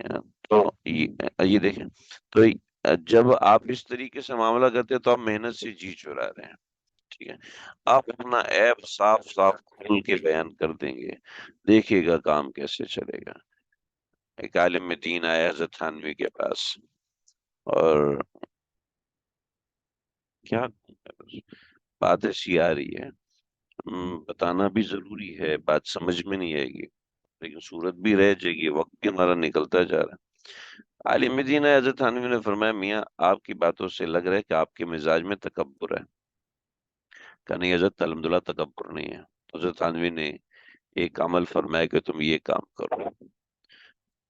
تو یہ دیکھیں، تو جب آپ اس طریقے سے معاملہ کرتے ہیں تو آپ محنت سے جی چرا رہے ہیں، ٹھیک ہے، آپ اپنا ایپ صاف صاف کھول کے بیان کر دیں گے، دیکھیے گا کام کیسے چلے گا۔ ایک عالم دین آیا حضرت تھانوی کے پاس، اور کیا بات ایسی آ رہی ہے، بتانا بھی ضروری ہے، بات سمجھ میں نہیں آئے گی، لیکن صورت بھی رہ جائے گی، وقت بھی ہمارا نکلتا جا رہا ہے۔ عالم دین آیا حضرت تھانوی نے فرمایا، میاں آپ کی باتوں سے لگ رہا ہے کہ آپ کے مزاج میں تکبر ہے۔ کہا نہیں حضرت، الحمدللہ تکبر نہیں ہے۔ حضرت تھانوی نے ایک عمل فرمایا کہ تم یہ کام کرو،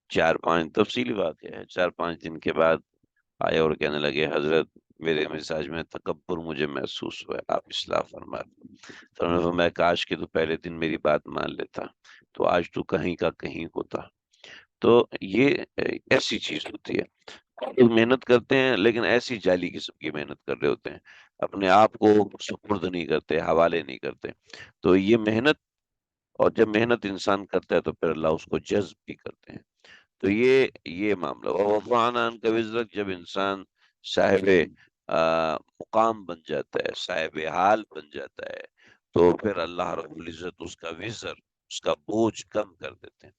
4-5 تفصیلی واقعہ ہے، 4-5 دن کے بعد آئے اور کہنے لگے، حضرت میرے مزاج میں تکبر مجھے محسوس ہوا ہے، آپ اصلاح فرما دیں۔ تو انہوں نے فرمایا، کاش کہ تو پہلے دن میری بات مان لیتا تو آج تو کہیں کا کہیں ہوتا۔ تو یہ ایسی چیز ہوتی ہے، لوگ محنت کرتے ہیں لیکن ایسی جعلی قسم کی محنت کر رہے ہوتے ہیں، اپنے آپ کو سپرد نہیں کرتے، حوالے نہیں کرتے۔ تو یہ محنت، اور جب محنت انسان کرتا ہے تو پھر اللہ اس کو جذب بھی کرتے ہیں۔ تو یہ معاملہ، وَوَضَعْنَا عَنْكَ وِزْرَكَ، جب انسان صاحب مقام بن جاتا ہے، صاحب حال بن جاتا ہے، تو پھر اللہ رب العزت اس کا وزر، اس کا بوجھ کم کر دیتے ہیں۔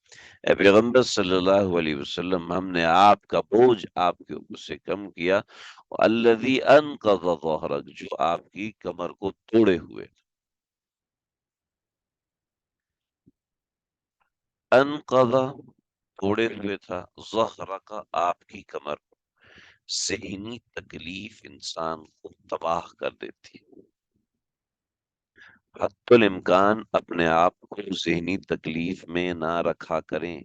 اے پیغمبر صلی اللہ علیہ وسلم، ہم نے آپ کا بوجھ آپ کے اوپر سے کم کیا، الذی انقض ظہرک، جو آپ کی کمر کو توڑے ہوئے، انقض توڑے ہوئے تھا، ظہرک آپ کی کمر، ذہنی تکلیف انسان کو تباہ کر دیتی ہے۔ حتی الامکان اپنے آپ کو ذہنی تکلیف میں نہ رکھا کریں۔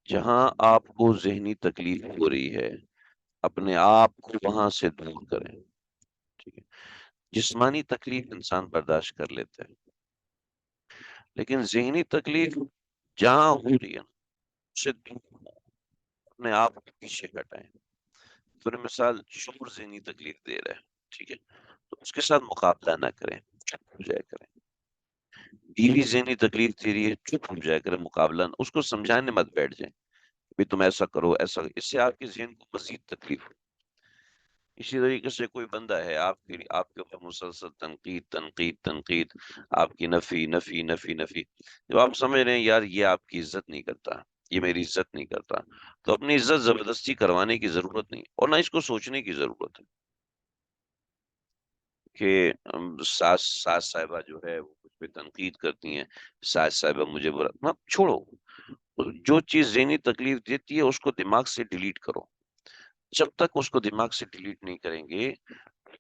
جہاں آپ کو ذہنی تکلیف ہو رہی ہے، اپنے آپ کو وہاں سے دور کریں، ٹھیک ہے۔ جسمانی تکلیف انسان برداشت کر لیتا ہے، لیکن ذہنی تکلیف جہاں ہو رہی ہے نا، اس سے دور ہو، اپنے آپ کو پیچھے ہٹائیں۔ پر مثال، شوہر ذہنی تکلیف دے رہا ہے، ٹھیک ہے، تو اس کے ساتھ مقابلہ نہ کریں، چپ ہو جائے کریں۔ بیوی ذہنی تکلیف دے رہی ہے، چپ ہو جائے کریں، مقابلہ نہ، اس کو سمجھانے مت بیٹھ جائیں کہ تم ایسا کرو، ایسا، اس سے آپ کے ذہن کو مزید تکلیف ہو۔ اسی طریقے سے کوئی بندہ ہے آپ کے اوپر مسلسل تنقید تنقید تنقید، آپ کی نفی نفی نفی نفی، جب آپ سمجھ رہے ہیں یار یہ آپ کی عزت نہیں کرتا، یہ میری عزت نہیں کرتا، تو اپنی عزت زبردستی کروانے کی ضرورت نہیں، اور نہ اس کو سوچنے کی ضرورت ہے کہ ساس صاحبہ جو ہے وہ مجھ پہ تنقید کرتی ہیں، ساس صاحبہ مجھے برا نہ چھوڑو، جو چیز ذہنی تکلیف دیتی ہے اس کو دماغ سے ڈیلیٹ کرو۔ جب تک اس کو دماغ سے ڈیلیٹ نہیں کریں گے،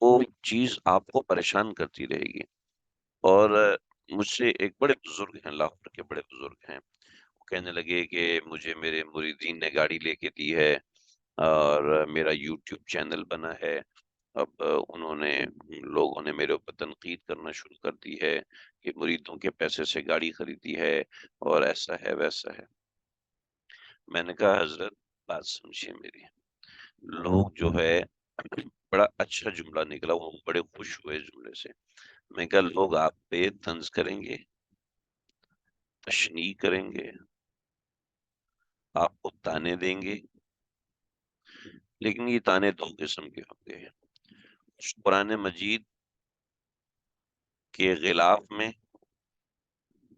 وہ چیز آپ کو پریشان کرتی رہے گی، اور مجھ سے ایک بڑے بزرگ ہیں، لاہور کے بڑے بزرگ ہیں، وہ کہنے لگے کہ مجھے میرے مریدین نے گاڑی لے کے دی ہے اور میرا یوٹیوب چینل بنا ہے۔ اب انہوں نے لوگوں نے میرے اوپر تنقید کرنا شروع کر دی ہے کہ مریدوں کے پیسے سے گاڑی خریدی ہے اور ایسا ہے ویسا ہے۔ میں نے کہا حضرت بات سمجھیے میری، لوگ جو ہے بڑا اچھا جملہ نکلا، وہ بڑے خوش ہوئے اس جملے سے۔ میں کہا لوگ آپ پہ طنز کریں گے، تشنیع کریں گے، آپ کو تانے دیں گے، لیکن یہ تانے دو قسم کے ہوں گے۔ قرآن مجید کے غلاف میں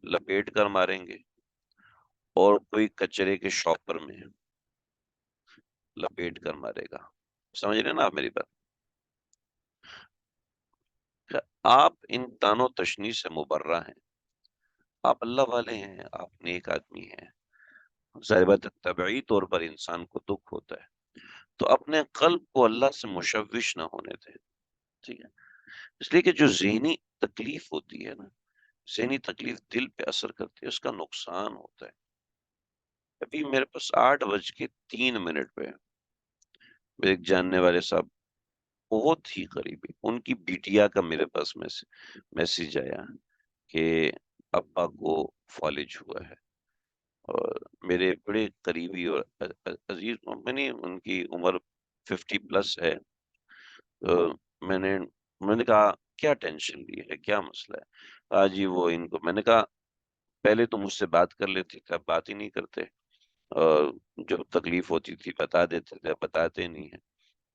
لپیٹ کر ماریں گے اور کوئی کچرے کے شاپر میں لپیٹ کر مارے گا۔ سمجھ رہے ہیں نا آپ میری بات؟ آپ ان تانوں تشنیع سے مبرہ ہیں، آپ اللہ والے ہیں، آپ نیک آدمی ہیں۔ ظاہر بات ہے طبعی طور پر انسان کو دکھ ہوتا ہے، تو اپنے قلب کو اللہ سے مشوش نہ ہونے دیں، ٹھیک ہے؟ اس لیے کہ جو ذہنی تکلیف ہوتی ہے نا، ذہنی تکلیف دل پہ اثر کرتی ہے، اس کا نقصان ہوتا ہے۔ ابھی میرے پاس 8:03 پہ میرے ایک جاننے والے صاحب، بہت ہی قریبی، ان کی بیٹیا کا میرے پاس میسج آیا کہ ابا کو فالج ہوا ہے، اور میرے بڑے قریبی اور عزیز، میں نے ان کی عمر 50+ ہے، تو میں نے کہا کیا ٹینشن لی ہے، کیا مسئلہ ہے؟ جی وہ ان کو، میں نے کہا پہلے تو مجھ سے بات کر لیتے تھے، اب بات ہی نہیں کرتے، اور جو تکلیف ہوتی تھی بتا دیتے تھے، اب بتاتے نہیں ہیں۔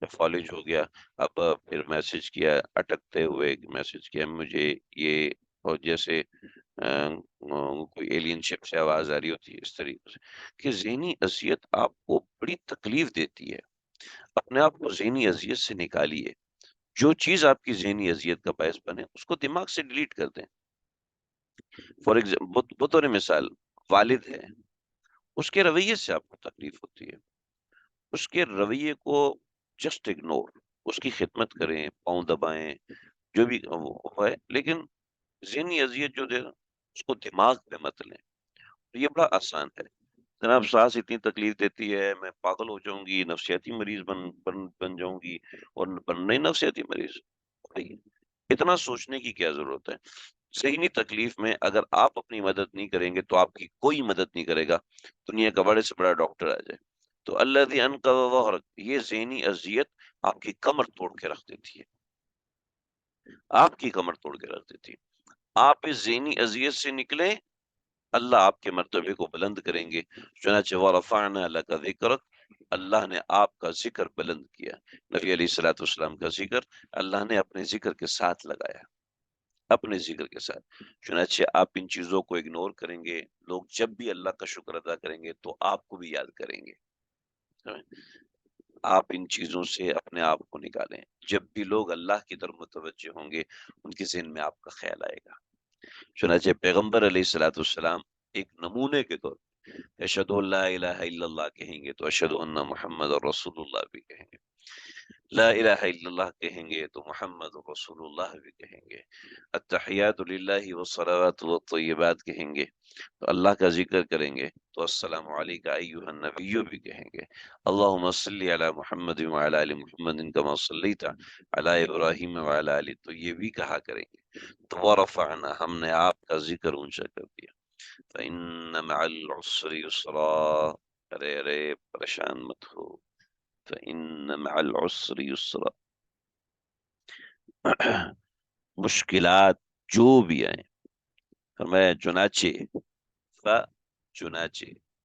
جب فالج ہو گیا، اب پھر میسج کیا، اٹکتے ہوئے میسج کیا مجھے یہ، اور جیسے کوئی ایلین شپ سے آواز آ رہی ہوتی ہے، اس طریقے سے کہ ذہنی اذیت آپ کو بڑی تکلیف دیتی ہے۔ اپنے آپ کو ذہنی اذیت سے نکالیے، جو چیز آپ کی ذہنی اذیت کا باعث بنے اس کو دماغ سے ڈیلیٹ کر دیں۔ فار ایگزامپل، بطور مثال، والد ہے، اس کے رویے سے آپ کو تکلیف ہوتی ہے، اس کے رویے کو جسٹ اگنور، اس کی خدمت کریں، پاؤں دبائیں، جو بھی وہ ہے، لیکن ذہنی اذیت جو دے اس کو دماغ پہ مت لیں۔ یہ بڑا آسان ہے، جناب سانس اتنی تکلیف دیتی ہے، میں پاگل ہو جاؤں گی، نفسیاتی مریض بن جاؤں گی، اور بننا ہی نفسیاتی مریض، نہیں، اتنا سوچنے کی کیا ضرورت ہے؟ ذہنی تکلیف میں اگر آپ اپنی مدد نہیں کریں گے تو آپ کی کوئی مدد نہیں کرے گا، دنیا کا بڑے سے بڑا ڈاکٹر آ جائے۔ تو الذی انقض ظہرک، یہ ذہنی اذیت آپ کی کمر توڑ کے رکھ دیتی ہے، آپ کی کمر توڑ کے رکھ دیتی ہے۔ آپ اس ذہنی اذیت سے نکلیں، اللہ آپ کے مرتبے کو بلند کریں گے۔ چنانچہ وَرَفَعْنَا لَكَ ذِكْرَكَ، اللہ نے آپ کا ذکر بلند کیا۔ نبی علیہ الصلوۃ والسلام کا ذکر اللہ نے اپنے ذکر کے ساتھ لگایا، اپنے ذکر کے ساتھ۔ چنانچہ آپ ان چیزوں کو اگنور کریں گے، لوگ جب بھی اللہ کا شکر ادا کریں گے تو آپ کو بھی یاد کریں گے۔ آپ ان چیزوں سے اپنے آپ کو نکالیں، جب بھی لوگ اللہ کی طرف متوجہ ہوں گے ان کے ذہن میں آپ کا خیال آئے گا۔ چنانچہ پیغمبر علیہ الصلوۃ والسلام ایک نمونے کے طور پر اشہد ان لا الہ الا اللہ کہیں گے تو اشہد ان محمد رسول اللہ بھی کہیں گے، لا الہ الا اللہ کہیں گے تو محمد رسول اللہ بھی کہیں گے، التحیات للہ والصلوات والطیبات کہیں گے تو اللہ کا ذکر کریں گے تو السلام علیکہ ایہا النبی بھی کہیں گے، اللہم صلی علی محمد وعلی آل محمد کما صلیت علی ابراہیم وعلی آل، تو یہ بھی کہا کریں گے۔ تو ورفعنا، ہم نے آپ کا ذکر اونچا کر دیا۔ فإن مع العسر یسرا، ارے ارے پریشان مت ہو، فإن مع العسر یسرا، مشکلات جو بھی آئیں، فرمایا چنانچہ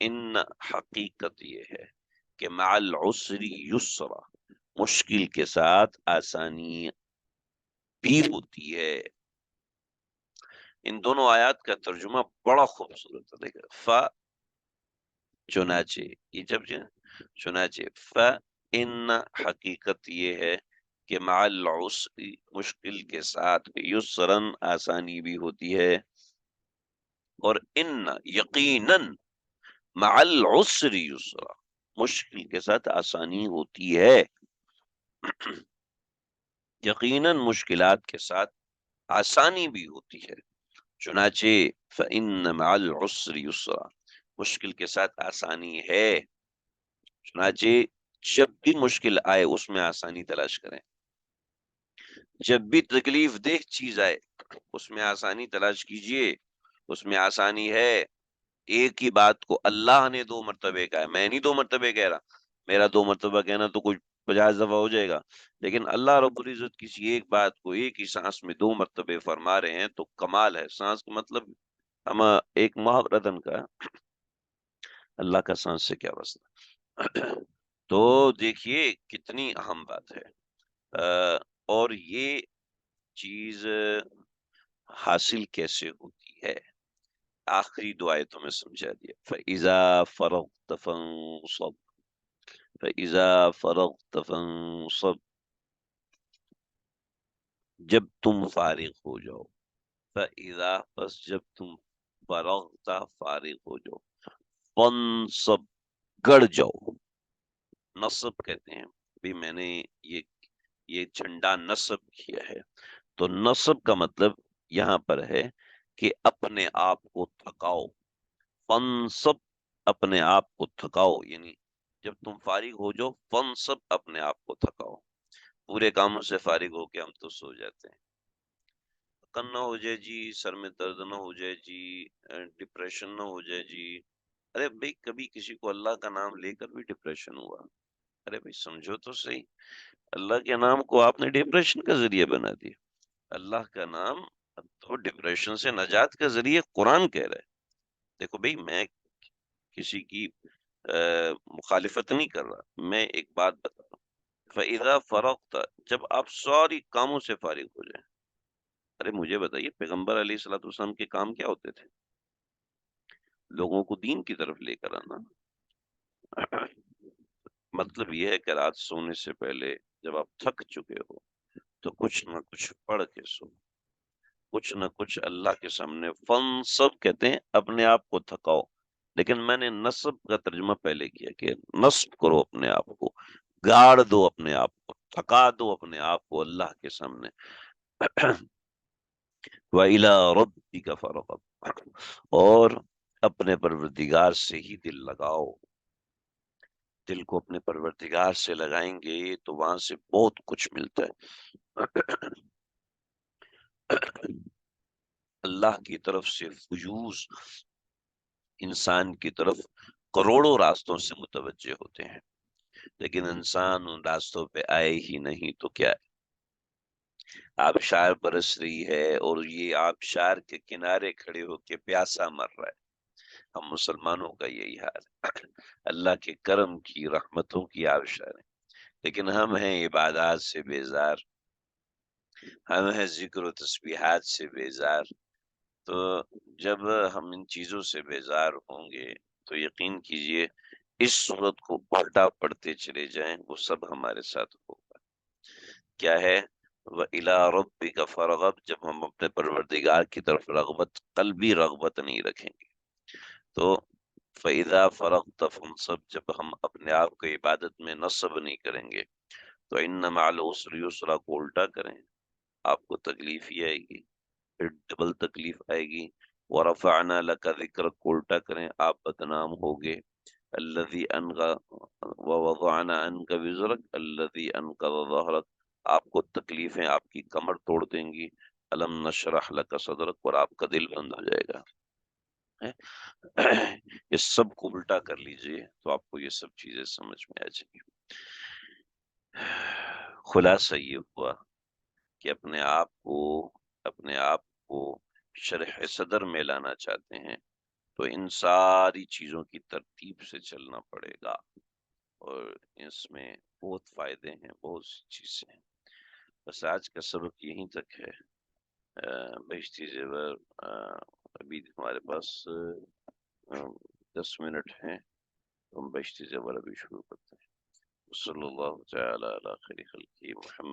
ان، حقیقت یہ ہے کہ مع العسر یسرا، مشکل کے ساتھ آسانی بھی ہوتی ہے۔ ان دونوں آیات کا ترجمہ بڑا خوبصورت ہے، دیکھیں چنانچہ، یہ جب چنانچہ ان، حقیقت یہ ہے کہ مع العسر، مشکل کے ساتھ، یسرن، آسانی بھی ہوتی ہے، اور ان، یقیناً، مع العسر یسرا، مشکل کے ساتھ آسانی ہوتی ہے، یقیناً مشکلات کے ساتھ آسانی بھی ہوتی ہے۔ چنانچہ فَإِنَّ مَعَ الْعُسْرِ يُسْرًا، مشکل کے ساتھ آسانی ہے. چنانچہ جب بھی مشکل آئے اس میں آسانی تلاش کریں، جب بھی تکلیف دہ چیز آئے اس میں آسانی تلاش کیجئے. اس میں آسانی ہے. ایک ہی بات کو اللہ نے 2 مرتبہ کہا ہے، میں نہیں 2 مرتبہ کہہ رہا. میرا 2 مرتبہ کہنا تو کچھ 50 دفعہ ہو جائے گا، لیکن اللہ رب العزت کسی ایک بات کو ایک ہی سانس میں 2 مرتبہ فرما رہے ہیں تو کمال ہے. سانس کا مطلب ہم ایک محاورتن کا اللہ کا سانس سے کیا واسطہ. تو دیکھیے کتنی اہم بات ہے. اور یہ چیز حاصل کیسے ہوتی ہے؟ آخری دو آیتوں میں سمجھا دیا. فَإِذَا فَرَغْتَ فَانصَبْ، فَإِذَا فَرَغْتَ فَانصَبْ، جب تم فارغ ہو جاؤ. فَإِذَا، بس جب تم فرغت فارغ ہو جاؤ. فَانصَبْ، گڑ جاؤ. نصب کہتے ہیں بھی میں نے یہ جھنڈا نصب کیا ہے. تو نصب کا مطلب یہاں پر ہے کہ اپنے آپ کو تھکاؤ. فنصب، اپنے آپ کو تھکاؤ، یعنی جب تم فارغ ہو جاؤ فنصب، اپنے آپ کو تھکاؤ. پورے کاموں سے فارغ ہو کے ہم تو سو جاتے ہیں. تھکن نہ ہو جائے جی، سر میں درد نہ ہو جائے جی، ڈپریشن نہ ہو جائے جی. ارے بھائی کبھی کسی کو اللہ کا نام لے کر بھی ڈپریشن ہوا؟ ارے بھائی سمجھو تو صحیح. اللہ کے نام کو آپ نے ڈپریشن کا ذریعہ بنا دیا. اللہ کا نام تو ڈپریشن سے نجات کا ذریعہ قرآن کہہ رہا ہے. دیکھو بھائی میں کسی کی مخالفت نہیں کر رہا، میں ایک بات بتا رہا ہوں. فَإِذَا فَرَغْتَ، جب آپ ساری کاموں سے فارغ ہو جائیں. ارے مجھے بتائیے پیغمبر علیہ الصلوۃ والسلام کے کام کیا ہوتے تھے؟ لوگوں کو دین کی طرف لے کر آنا. مطلب یہ ہے کہ رات سونے سے پہلے جب آپ تھک چکے ہو تو کچھ نہ کچھ پڑھ کے سو، کچھ نہ کچھ اللہ کے سامنے. فنصب کہتے ہیں اپنے آپ کو تھکاؤ، لیکن میں نے نصب کا ترجمہ پہلے کیا کہ نصب کرو اپنے آپ کو، گاڑ دو اپنے آپ کو، تھکا دو اپنے آپ کو اللہ کے سامنے. وَإِلَىٰ رَبِّكَ فَارْغَب، اور اپنے پروردگار سے ہی دل لگاؤ. دل کو اپنے پروردگار سے لگائیں گے تو وہاں سے بہت کچھ ملتا ہے. اللہ کی طرف سے فیوز انسان کی طرف کروڑوں راستوں سے متوجہ ہوتے ہیں، لیکن انسان ان راستوں پہ آئے ہی نہیں تو کیا ہے؟ آبشار برس رہی ہے اور یہ آبشار کے کنارے کھڑے ہو کے پیاسا مر رہا ہے. ہم مسلمانوں کا یہی حال ہے. اللہ کے کرم کی رحمتوں کی آبشار ہے، لیکن ہم ہیں عبادات سے بیزار، ہم ہیں ذکر و تسبیحات سے بیزار. تو جب ہم ان چیزوں سے بیزار ہوں گے تو یقین کیجئے اس صورت کو الٹا پڑھتے چلے جائیں، وہ سب ہمارے ساتھ ہوگا. کیا ہے؟ وَإِلَىٰ رَبِّكَ فَارْغَب، جب ہم اپنے پروردگار کی طرف رغبت، قلبی رغبت نہیں رکھیں گے. تو فَإِذَا فَرَغْتَ فَانصَبْ، جب ہم اپنے آپ کو عبادت میں نصب نہیں کریں گے تو إِنَّ مَعَ الْعُسْرِ يُسْرًا کو الٹا کریں، آپ کو تکلیف ہی آئے گی، پھر ڈبل تکلیف آئے گی. وَرَفَعْنَا لَكَ ذِكْرَكَ کو الٹا کریں، آپ بدنام ہوگے. الَّذِي وَوَضَعْنَا عَنْكَ وِزْرَكَ الَّذِي أَنقَضَ ظَهْرَكَ، آپ کو تکلیفیں آپ کی کمر توڑ دیں گی. أَلَمْ نَشْرَحْ لَكَ صَدْرَكَ، اور آپ کا دل بند ہو جائے گا. یہ سب کو الٹا کر لیجئے تو آپ کو یہ سب چیزیں سمجھ میں آ جائیں گی. خلاصہ یہ ہوا کہ اپنے آپ کو شرح صدر میں لانا چاہتے ہیں تو ان ساری چیزوں کی ترتیب سے چلنا پڑے گا، اور اس میں بہت فائدے ہیں، بہت سی چیزیں ہیں. بس آج کا سبق یہیں تک ہے. بہشتی زیور، ابھی ہمارے پاس 10 منٹ ہیں، تو ہم بہشتی زیور ابھی شروع کرتے ہیں. صلی اللہ تعالی علی خیر خلقہ محمد.